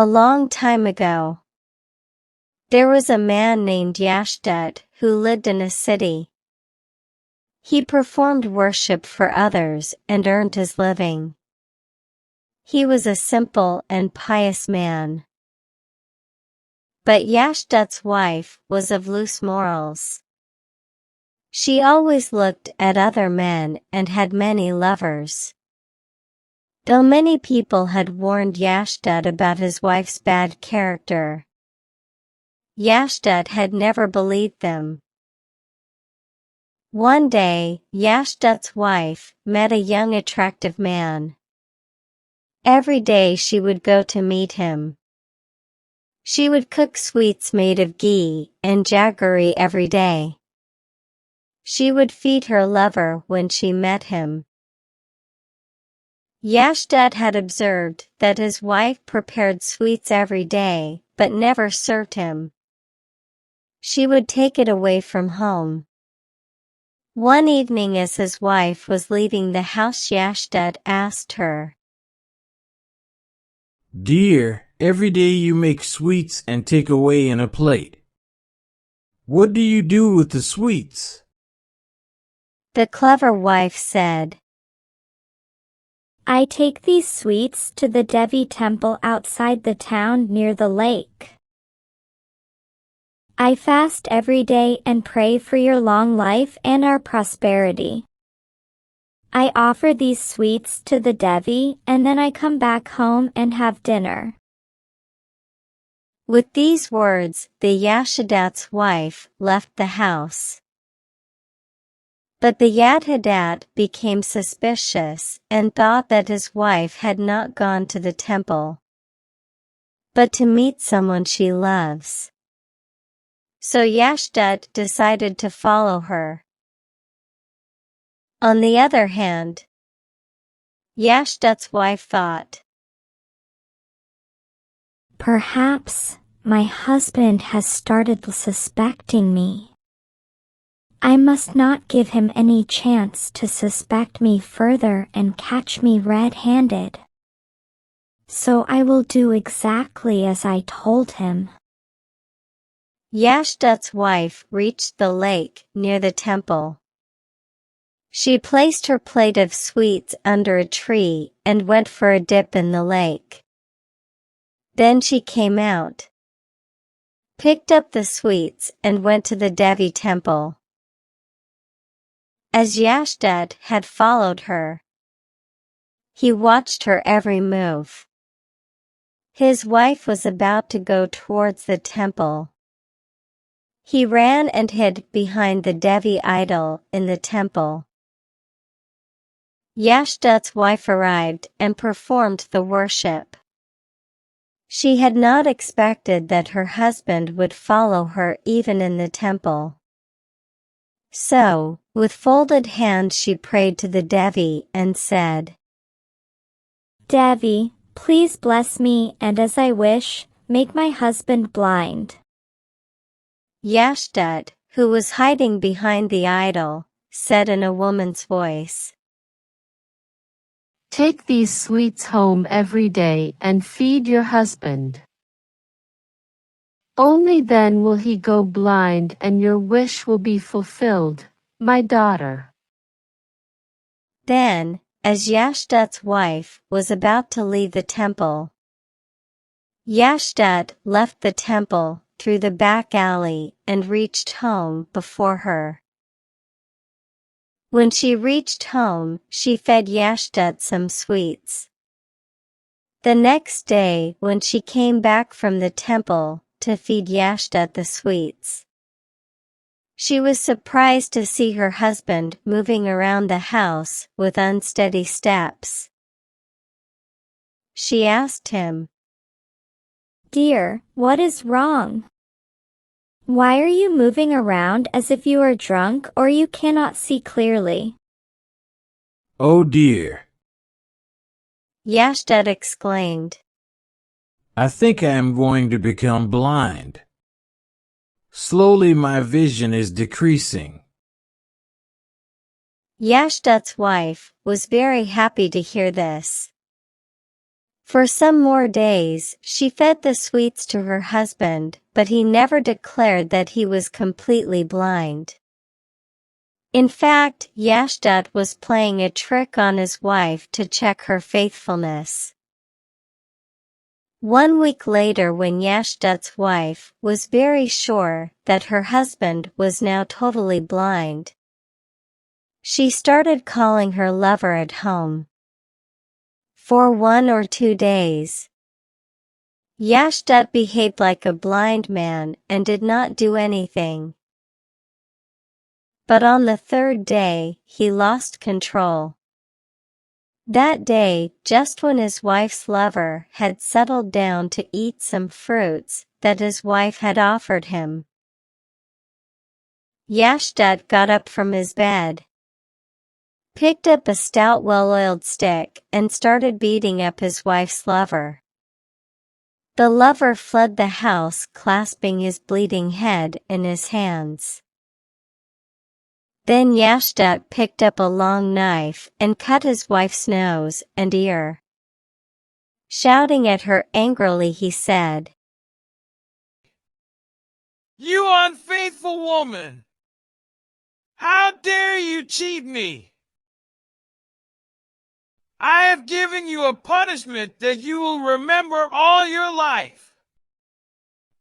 A long time ago, there was a man named Yashdut who lived in a city. He performed worship for others and earned his living. He was a simple and pious man. But Yashdut's wife was of loose morals. She always looked at other men and had many lovers. Though many people had warned Yashdut about his wife's bad character, Yashdut had never believed them. One day, Yashdut's wife met a young attractive man. Every day she would go to meet him. She would cook sweets made of ghee and jaggery every day. She would feed her lover when she met him. Yashdut had observed that his wife prepared sweets every day, but never served him. She would take it away from home. One evening as his wife was leaving the house, Yashdut asked her, "Dear, every day you make sweets and take away in a plate. What do you do with the sweets?" The clever wife said, "I take these sweets to the Devi temple outside the town near the lake. I fast every day and pray for your long life and our prosperity. I offer these sweets to the Devi and then I come back home and have dinner." With these words, the Yashdut's wife left the house. But the Yashdut became suspicious and thought that his wife had not gone to the temple, but to meet someone she loves. So Yashdut decided to follow her. On the other hand, Yashdut's wife thought, "Perhaps my husband has started suspecting me. I must not give him any chance to suspect me further and catch me red-handed. So I will do exactly as I told him." Yashdut's wife reached the lake near the temple. She placed her plate of sweets under a tree and went for a dip in the lake. Then she came out, picked up the sweets and went to the Devi temple. As Yashdut had followed her, he watched her every move. His wife was about to go towards the temple. He ran and hid behind the Devi idol in the temple. Yashdut's wife arrived and performed the worship. She had not expected that her husband would follow her even in the temple. So, with folded hands she prayed to the Devi and said, "Devi, please bless me and as I wish, make my husband blind." Yashdut, who was hiding behind the idol, said in a woman's voice, "Take these sweets home every day and feed your husband. Only then will he go blind and your wish will be fulfilled, my daughter." Then, as Yashdut's wife was about to leave the temple, Yashdut left the temple through the back alley and reached home before her. When she reached home, she fed Yashdut some sweets. The next day, when she came back from the temple to feed Yashdut the sweets, she was surprised to see her husband moving around the house with unsteady steps. She asked him, "Dear, what is wrong? Why are you moving around as if you are drunk or you cannot see clearly?" "Oh dear," Yashdut exclaimed, "I think I am going to become blind. Slowly my vision is decreasing." Yashdut's wife was very happy to hear this. For some more days, she fed the sweets to her husband, but he never declared that he was completely blind. In fact, Yashdut was playing a trick on his wife to check her faithfulness. 1 week later, when Yashdut's wife was very sure that her husband was now totally blind, she started calling her lover at home. For 1 or 2 days, Yashdut behaved like a blind man and did not do anything. But on the 3rd day, he lost control. That day, just when his wife's lover had settled down to eat some fruits that his wife had offered him, Yashdut got up from his bed, picked up a stout well-oiled stick, and started beating up his wife's lover. The lover fled the house clasping his bleeding head in his hands. Then Yashdut picked up a long knife and cut his wife's nose and ear. Shouting at her angrily, he said, You unfaithful woman! How dare you cheat me? I have given you a punishment that you will remember all your life.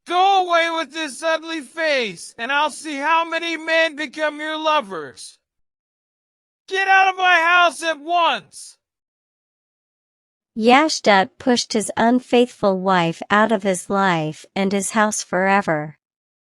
Go away with this ugly face, and I'll see how many men become your lovers. Get out of my house at once! Yashdut pushed his unfaithful wife out of his life and his house forever.